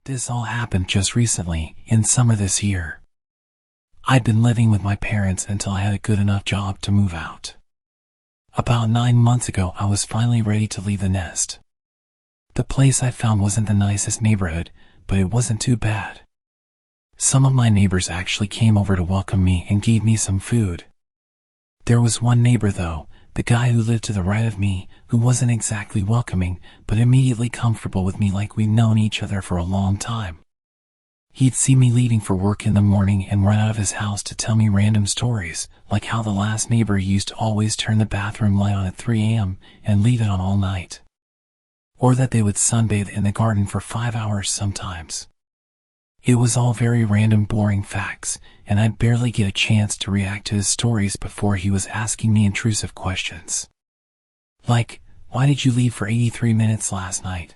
This all happened just recently, in summer this year. I'd been living with my parents until I had a good enough job to move out. About 9 months ago, I was finally ready to leave the nest. The place I found wasn't the nicest neighborhood, but it wasn't too bad. Some of my neighbors actually came over to welcome me and gave me some food. There was one neighbor though, the guy who lived to the right of me, who wasn't exactly welcoming, but immediately comfortable with me like we'd known each other for a long time. He'd see me leaving for work in the morning and run out of his house to tell me random stories, like how the last neighbor used to always turn the bathroom light on at 3 a.m. and leave it on all night. Or that they would sunbathe in the garden for 5 hours sometimes. It was all very random, boring facts, and I'd barely get a chance to react to his stories before he was asking me intrusive questions. Like, why did you leave for 83 minutes last night?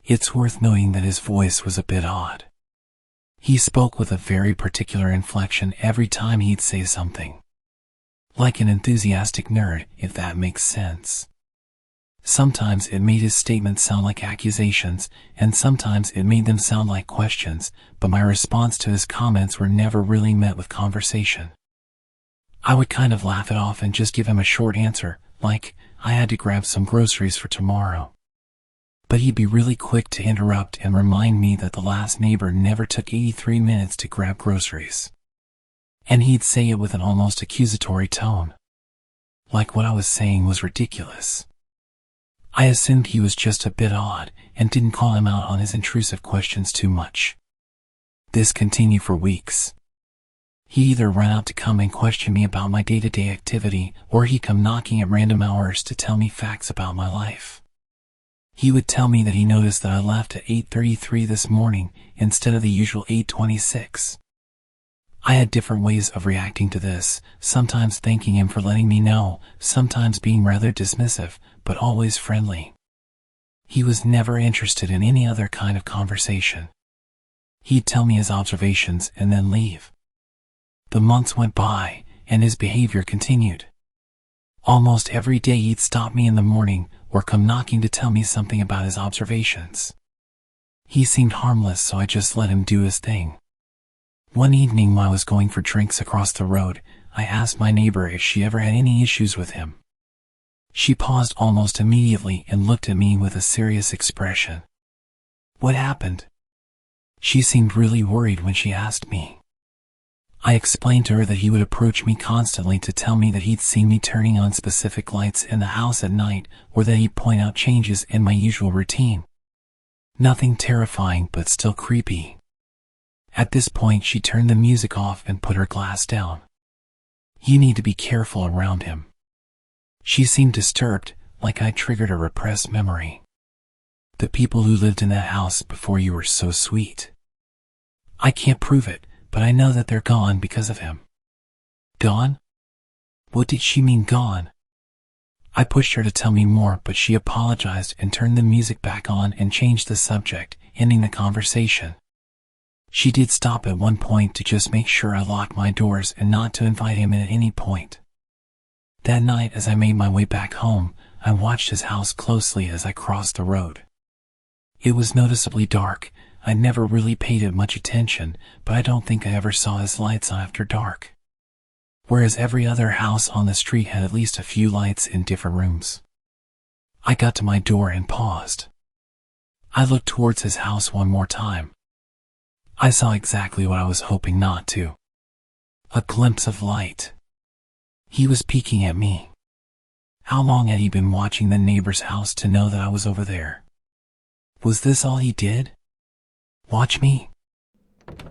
It's worth noting that his voice was a bit odd. He spoke with a very particular inflection every time he'd say something. Like an enthusiastic nerd, if that makes sense. Sometimes it made his statements sound like accusations, and sometimes it made them sound like questions, but my response to his comments were never really met with conversation. I would kind of laugh it off and just give him a short answer, like, I had to grab some groceries for tomorrow. But he'd be really quick to interrupt and remind me that the last neighbor never took 83 minutes to grab groceries. And he'd say it with an almost accusatory tone. Like what I was saying was ridiculous. I assumed he was just a bit odd, and didn't call him out on his intrusive questions too much. This continued for weeks. He either ran out to come and question me about my day-to-day activity, or he'd come knocking at random hours to tell me facts about my life. He would tell me that he noticed that I left at 8:33 this morning, instead of the usual 8:26. I had different ways of reacting to this, sometimes thanking him for letting me know, sometimes being rather dismissive, but always friendly. He was never interested in any other kind of conversation. He'd tell me his observations and then leave. The months went by, and his behavior continued. Almost every day he'd stop me in the morning, or come knocking to tell me something about his observations. He seemed harmless, so I just let him do his thing. One evening while I was going for drinks across the road, I asked my neighbor if she ever had any issues with him. She paused almost immediately and looked at me with a serious expression. What happened? She seemed really worried when she asked me. I explained to her that he would approach me constantly to tell me that he'd seen me turning on specific lights in the house at night, or that he'd point out changes in my usual routine. Nothing terrifying, but still creepy. At this point, she turned the music off and put her glass down. You need to be careful around him. She seemed disturbed, like I triggered a repressed memory. The people who lived in that house before you were so sweet. I can't prove it, but I know that they're gone because of him. Gone? What did she mean gone? I pushed her to tell me more, but she apologized and turned the music back on and changed the subject, ending the conversation. She did stop at one point to just make sure I locked my doors and not to invite him in at any point. That night, as I made my way back home, I watched his house closely as I crossed the road. It was noticeably dark. I never really paid it much attention, but I don't think I ever saw his lights on after dark. Whereas every other house on the street had at least a few lights in different rooms. I got to my door and paused. I looked towards his house one more time. I saw exactly what I was hoping not to. A glimpse of light. He was peeking at me. How long had he been watching the neighbor's house to know that I was over there? Was this all he did? Watch me?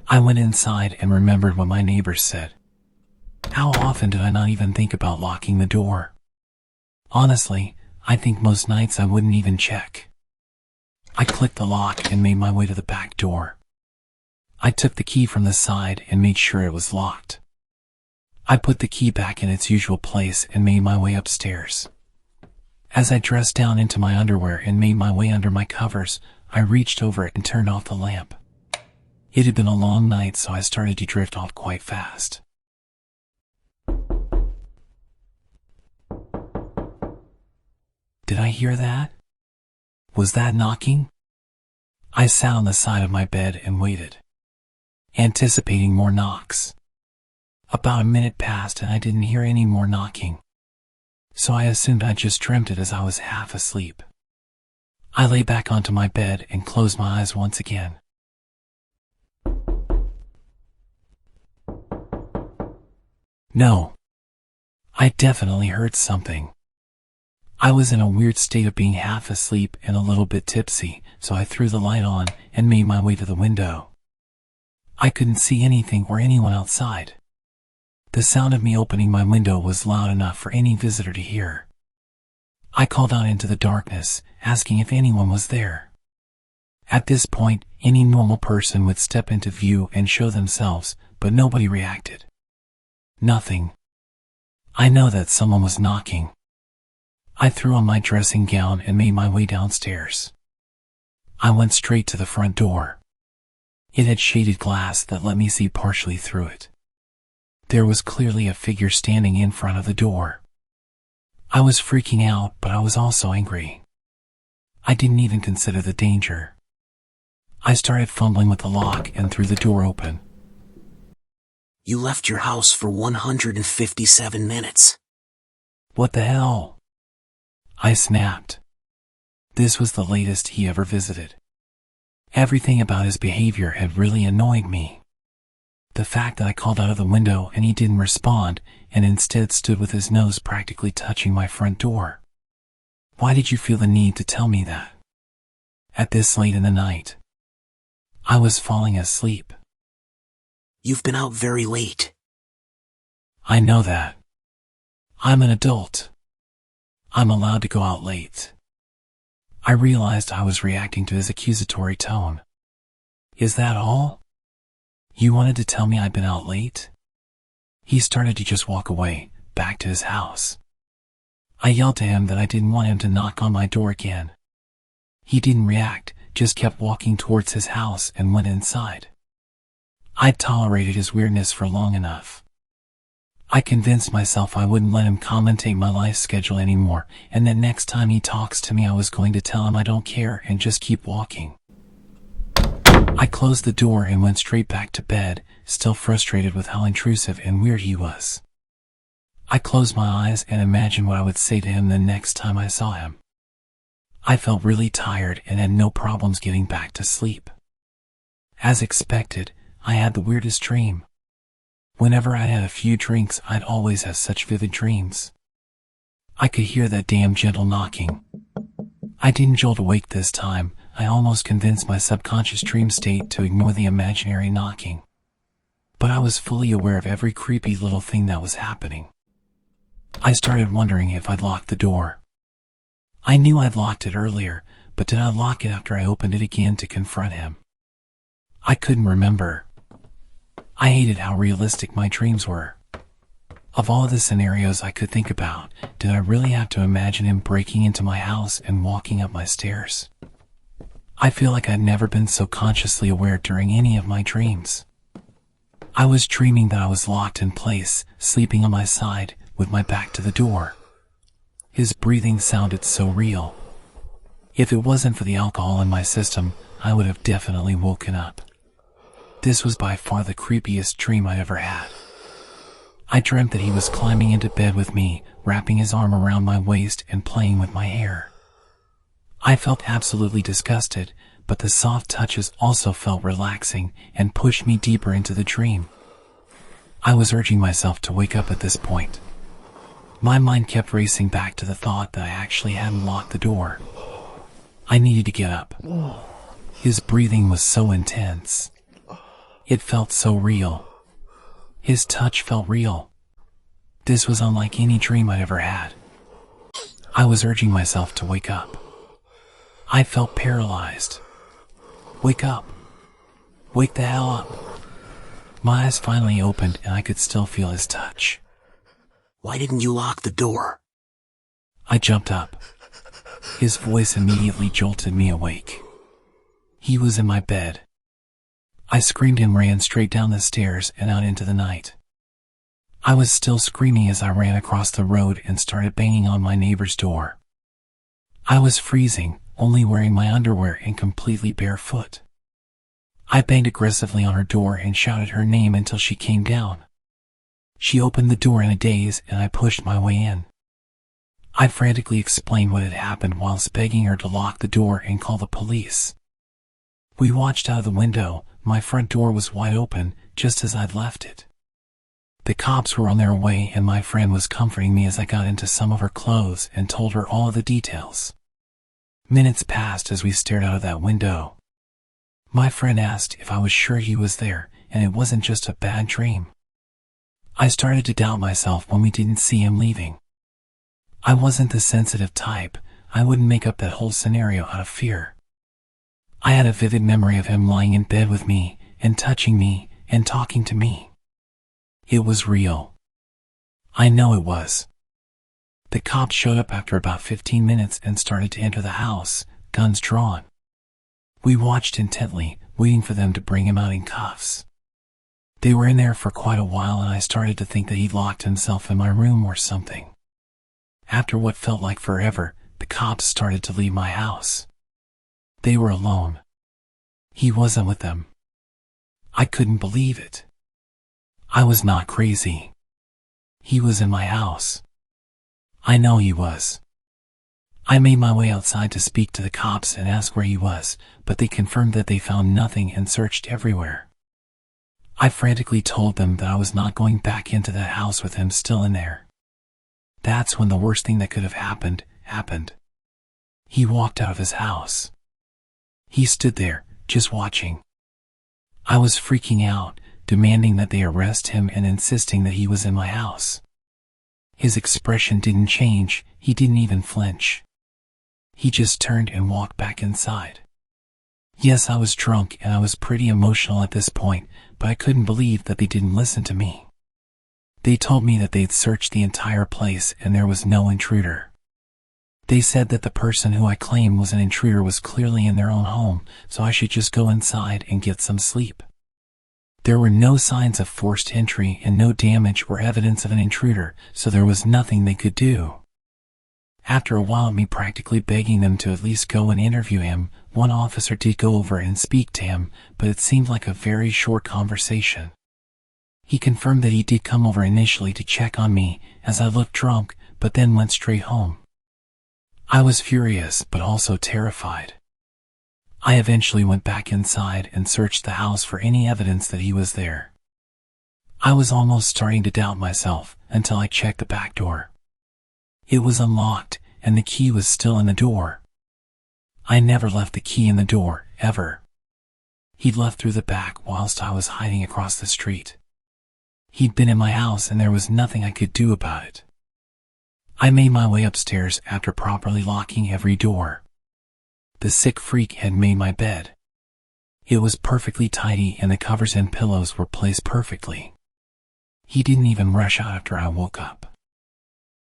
I went inside and remembered what my neighbors said. How often did I not even think about locking the door? Honestly, I think most nights I wouldn't even check. I clicked the lock and made my way to the back door. I took the key from the side and made sure it was locked. I put the key back in its usual place and made my way upstairs. As I dressed down into my underwear and made my way under my covers, I reached over it and turned off the lamp. It had been a long night, so I started to drift off quite fast. Did I hear that? Was that knocking? I sat on the side of my bed and waited, anticipating more knocks. About a minute passed and I didn't hear any more knocking, so I assumed I just dreamt it as I was half asleep. I lay back onto my bed and closed my eyes once again. No. I definitely heard something. I was in a weird state of being half asleep and a little bit tipsy, so I threw the light on and made my way to the window. I couldn't see anything or anyone outside. The sound of me opening my window was loud enough for any visitor to hear. I called out into the darkness, asking if anyone was there. At this point, any normal person would step into view and show themselves, but nobody reacted. Nothing. I know that someone was knocking. I threw on my dressing gown and made my way downstairs. I went straight to the front door. It had shaded glass that let me see partially through it. There was clearly a figure standing in front of the door. I was freaking out, but I was also angry. I didn't even consider the danger. I started fumbling with the lock and threw the door open. You left your house for 157 minutes. What the hell? I snapped. This was the latest he ever visited. Everything about his behavior had really annoyed me. The fact that I called out of the window and he didn't respond, and instead stood with his nose practically touching my front door. Why did you feel the need to tell me that? At this late in the night. I was falling asleep. You've been out very late. I know that. I'm an adult. I'm allowed to go out late. I realized I was reacting to his accusatory tone. Is that all? You wanted to tell me I'd been out late? He started to just walk away, back to his house. I yelled to him that I didn't want him to knock on my door again. He didn't react, just kept walking towards his house and went inside. I'd tolerated his weirdness for long enough. I convinced myself I wouldn't let him commentate my life schedule anymore, and that next time he talks to me I was going to tell him I don't care and just keep walking. I closed the door and went straight back to bed, still frustrated with how intrusive and weird he was. I closed my eyes and imagined what I would say to him the next time I saw him. I felt really tired and had no problems getting back to sleep. As expected, I had the weirdest dream. Whenever I had a few drinks, I'd always have such vivid dreams. I could hear that damn gentle knocking. I didn't jolt awake this time. I almost convinced my subconscious dream state to ignore the imaginary knocking. But I was fully aware of every creepy little thing that was happening. I started wondering if I'd locked the door. I knew I'd locked it earlier, but did I lock it after I opened it again to confront him? I couldn't remember. I hated how realistic my dreams were. Of all the scenarios I could think about, did I really have to imagine him breaking into my house and walking up my stairs? I feel like I'd never been so consciously aware during any of my dreams. I was dreaming that I was locked in place, sleeping on my side, with my back to the door. His breathing sounded so real. If it wasn't for the alcohol in my system, I would have definitely woken up. This was by far the creepiest dream I ever had. I dreamt that he was climbing into bed with me, wrapping his arm around my waist and playing with my hair. I felt absolutely disgusted, but the soft touches also felt relaxing and pushed me deeper into the dream. I was urging myself to wake up at this point. My mind kept racing back to the thought that I actually hadn't locked the door. I needed to get up. His breathing was so intense. It felt so real. His touch felt real. This was unlike any dream I'd ever had. I was urging myself to wake up. I felt paralyzed. Wake up. Wake the hell up. My eyes finally opened and I could still feel his touch. Why didn't you lock the door? I jumped up. His voice immediately jolted me awake. He was in my bed. I screamed and ran straight down the stairs and out into the night. I was still screaming as I ran across the road and started banging on my neighbor's door. I was freezing, only wearing my underwear and completely barefoot. I banged aggressively on her door and shouted her name until she came down. She opened the door in a daze and I pushed my way in. I frantically explained what had happened whilst begging her to lock the door and call the police. We watched out of the window. My front door was wide open, just as I'd left it. The cops were on their way and my friend was comforting me as I got into some of her clothes and told her all of the details. Minutes passed as we stared out of that window. My friend asked if I was sure he was there and it wasn't just a bad dream. I started to doubt myself when we didn't see him leaving. I wasn't the sensitive type. I wouldn't make up that whole scenario out of fear. I had a vivid memory of him lying in bed with me and touching me and talking to me. It was real. I know it was. The cops showed up after about 15 minutes and started to enter the house, guns drawn. We watched intently, waiting for them to bring him out in cuffs. They were in there for quite a while and I started to think that he'd locked himself in my room or something. After what felt like forever, the cops started to leave my house. They were alone. He wasn't with them. I couldn't believe it. I was not crazy. He was in my house. I know he was. I made my way outside to speak to the cops and ask where he was, but they confirmed that they found nothing and searched everywhere. I frantically told them that I was not going back into that house with him still in there. That's when the worst thing that could have happened. He walked out of his house. He stood there, just watching. I was freaking out, demanding that they arrest him and insisting that he was in my house. His expression didn't change, he didn't even flinch. He just turned and walked back inside. Yes, I was drunk and I was pretty emotional at this point, but I couldn't believe that they didn't listen to me. They told me that they'd searched the entire place and there was no intruder. They said that the person who I claimed was an intruder was clearly in their own home, so I should just go inside and get some sleep. There were no signs of forced entry and no damage or evidence of an intruder, so there was nothing they could do. After a while of me practically begging them to at least go and interview him, one officer did go over and speak to him, but it seemed like a very short conversation. He confirmed that he did come over initially to check on me, as I looked drunk, but then went straight home. I was furious, but also terrified. I eventually went back inside and searched the house for any evidence that he was there. I was almost starting to doubt myself, until I checked the back door. It was unlocked, and the key was still in the door. I never left the key in the door, ever. He'd left through the back whilst I was hiding across the street. He'd been in my house and there was nothing I could do about it. I made my way upstairs after properly locking every door. The sick freak had made my bed. It was perfectly tidy and the covers and pillows were placed perfectly. He didn't even rush out after I woke up.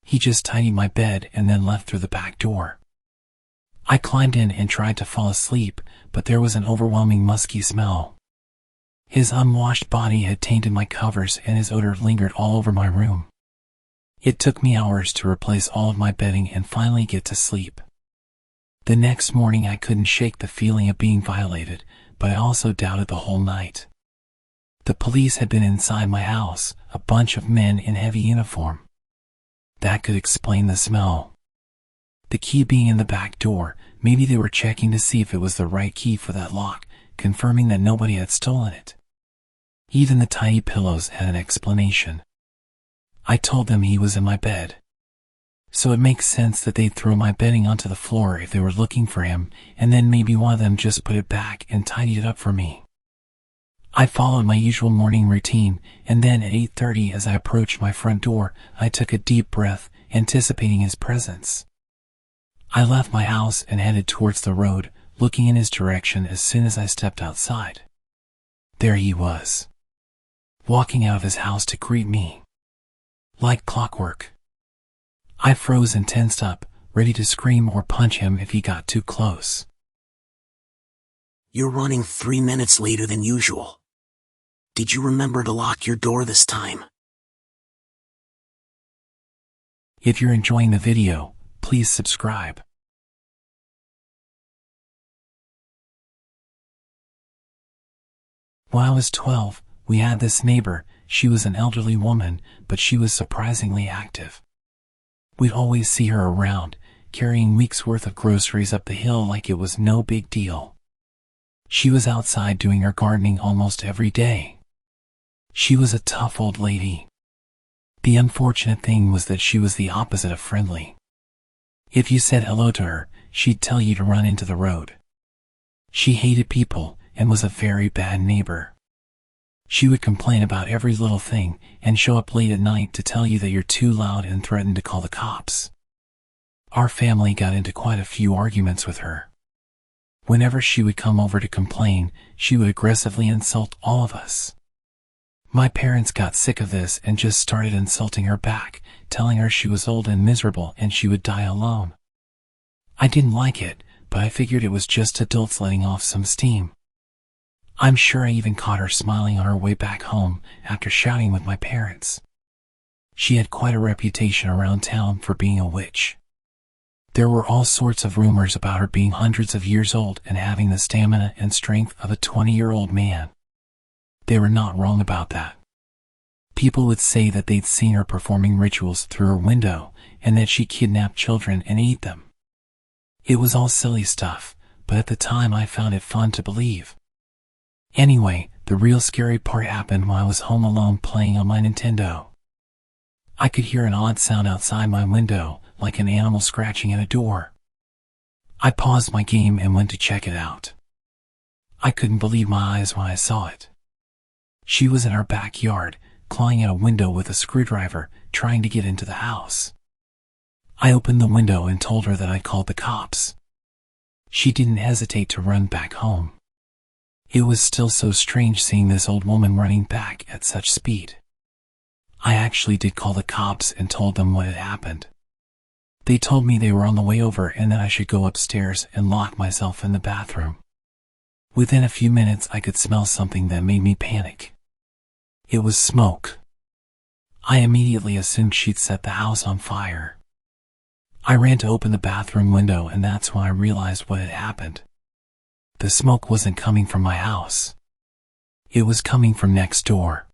He just tidied my bed and then left through the back door. I climbed in and tried to fall asleep, but there was an overwhelming musky smell. His unwashed body had tainted my covers and his odor lingered all over my room. It took me hours to replace all of my bedding and finally get to sleep. The next morning I couldn't shake the feeling of being violated, but I also doubted the whole night. The police had been inside my house, a bunch of men in heavy uniform. That could explain the smell. The key being in the back door, maybe they were checking to see if it was the right key for that lock, confirming that nobody had stolen it. Even the tiny pillows had an explanation. I told them he was in my bed. So it makes sense that they'd throw my bedding onto the floor if they were looking for him, and then maybe one of them just put it back and tidied it up for me. I followed my usual morning routine, and then at 8:30 as I approached my front door, I took a deep breath, anticipating his presence. I left my house and headed towards the road, looking in his direction as soon as I stepped outside. There he was, walking out of his house to greet me. Like clockwork. I froze and tensed up, ready to scream or punch him if he got too close. You're running 3 minutes later than usual. Did you remember to lock your door this time? If you're enjoying the video, please subscribe. When I was 12, we had this neighbor. She was an elderly woman, but she was surprisingly active. We'd always see her around, carrying weeks' worth of groceries up the hill like it was no big deal. She was outside doing her gardening almost every day. She was a tough old lady. The unfortunate thing was that she was the opposite of friendly. If you said hello to her, she'd tell you to run into the road. She hated people and was a very bad neighbor. She would complain about every little thing and show up late at night to tell you that you're too loud and threaten to call the cops. Our family got into quite a few arguments with her. Whenever she would come over to complain, she would aggressively insult all of us. My parents got sick of this and just started insulting her back, telling her she was old and miserable and she would die alone. I didn't like it, but I figured it was just adults letting off some steam. I'm sure I even caught her smiling on her way back home after shouting with my parents. She had quite a reputation around town for being a witch. There were all sorts of rumors about her being hundreds of years old and having the stamina and strength of a 20-year-old man. They were not wrong about that. People would say that they'd seen her performing rituals through her window and that she kidnapped children and ate them. It was all silly stuff, but at the time I found it fun to believe. Anyway, the real scary part happened when I was home alone playing on my Nintendo. I could hear an odd sound outside my window, like an animal scratching at a door. I paused my game and went to check it out. I couldn't believe my eyes when I saw it. She was in our backyard, clawing at a window with a screwdriver, trying to get into the house. I opened the window and told her that I'd called the cops. She didn't hesitate to run back home. It was still so strange seeing this old woman running back at such speed. I actually did call the cops and told them what had happened. They told me they were on the way over and that I should go upstairs and lock myself in the bathroom. Within a few minutes I could smell something that made me panic. It was smoke. I immediately assumed she'd set the house on fire. I ran to open the bathroom window and that's when I realized what had happened. The smoke wasn't coming from my house. It was coming from next door.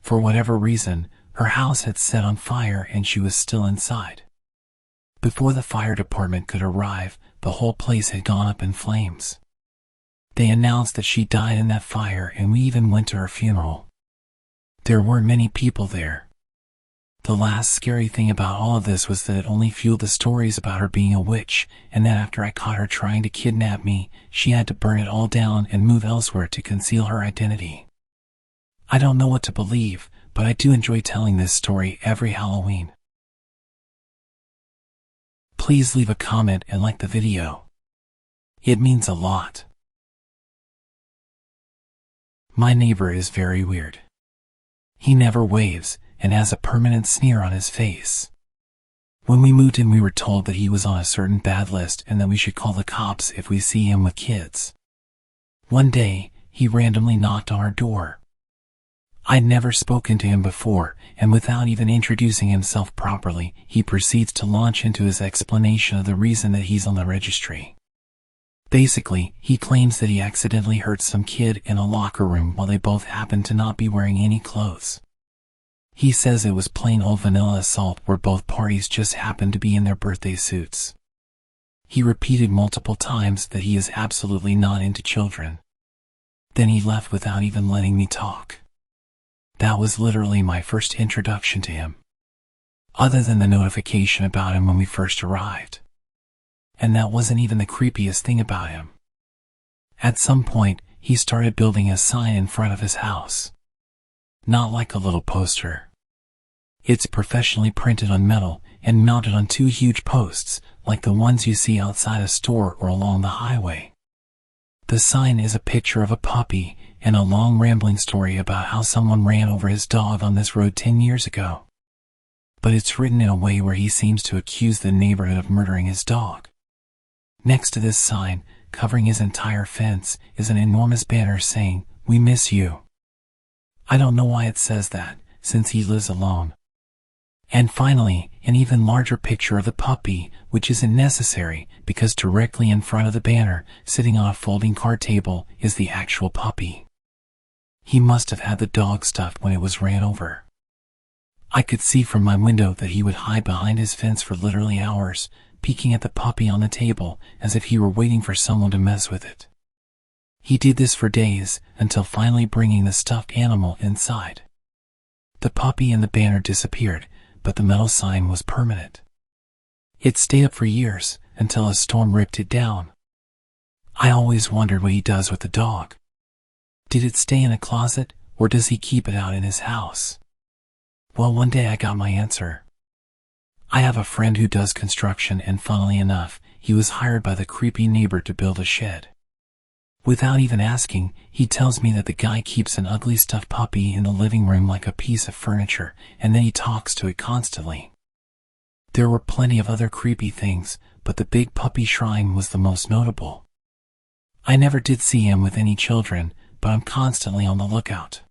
For whatever reason, her house had set on fire and she was still inside. Before the fire department could arrive, the whole place had gone up in flames. They announced that she died in that fire and we even went to her funeral. There weren't many people there. The last scary thing about all of this was that it only fueled the stories about her being a witch, and that after I caught her trying to kidnap me, she had to burn it all down and move elsewhere to conceal her identity. I don't know what to believe, but I do enjoy telling this story every Halloween. Please leave a comment and like the video. It means a lot. My neighbor is very weird. He never waves and has a permanent sneer on his face. When we moved in, we were told that he was on a certain bad list and that we should call the cops if we see him with kids. One day, he randomly knocked on our door. I'd never spoken to him before, and without even introducing himself properly, he proceeds to launch into his explanation of the reason that he's on the registry. Basically, he claims that he accidentally hurt some kid in a locker room while they both happened to not be wearing any clothes. He says it was plain old vanilla assault where both parties just happened to be in their birthday suits. He repeated multiple times that he is absolutely not into children. Then he left without even letting me talk. That was literally my first introduction to him. Other than the notification about him when we first arrived. And that wasn't even the creepiest thing about him. At some point, he started building a sign in front of his house. Not like a little poster. It's professionally printed on metal and mounted on two huge posts, like the ones you see outside a store or along the highway. The sign is a picture of a puppy and a long rambling story about how someone ran over his dog on this road 10 years ago. But it's written in a way where he seems to accuse the neighborhood of murdering his dog. Next to this sign, covering his entire fence, is an enormous banner saying, "We miss you." I don't know why it says that, since he lives alone. And finally, an even larger picture of the puppy, which isn't necessary, because directly in front of the banner, sitting on a folding card table, is the actual puppy. He must have had the dog stuffed when it was ran over. I could see from my window that he would hide behind his fence for literally hours, peeking at the puppy on the table as if he were waiting for someone to mess with it. He did this for days, until finally bringing the stuffed animal inside. The puppy and the banner disappeared, but the metal sign was permanent. It stayed up for years, until a storm ripped it down. I always wondered what he does with the dog. Did it stay in a closet, or does he keep it out in his house? Well, one day I got my answer. I have a friend who does construction, and funnily enough, he was hired by the creepy neighbor to build a shed. Without even asking, he tells me that the guy keeps an ugly stuffed puppy in the living room like a piece of furniture, and then he talks to it constantly. There were plenty of other creepy things, but the big puppy shrine was the most notable. I never did see him with any children, but I'm constantly on the lookout.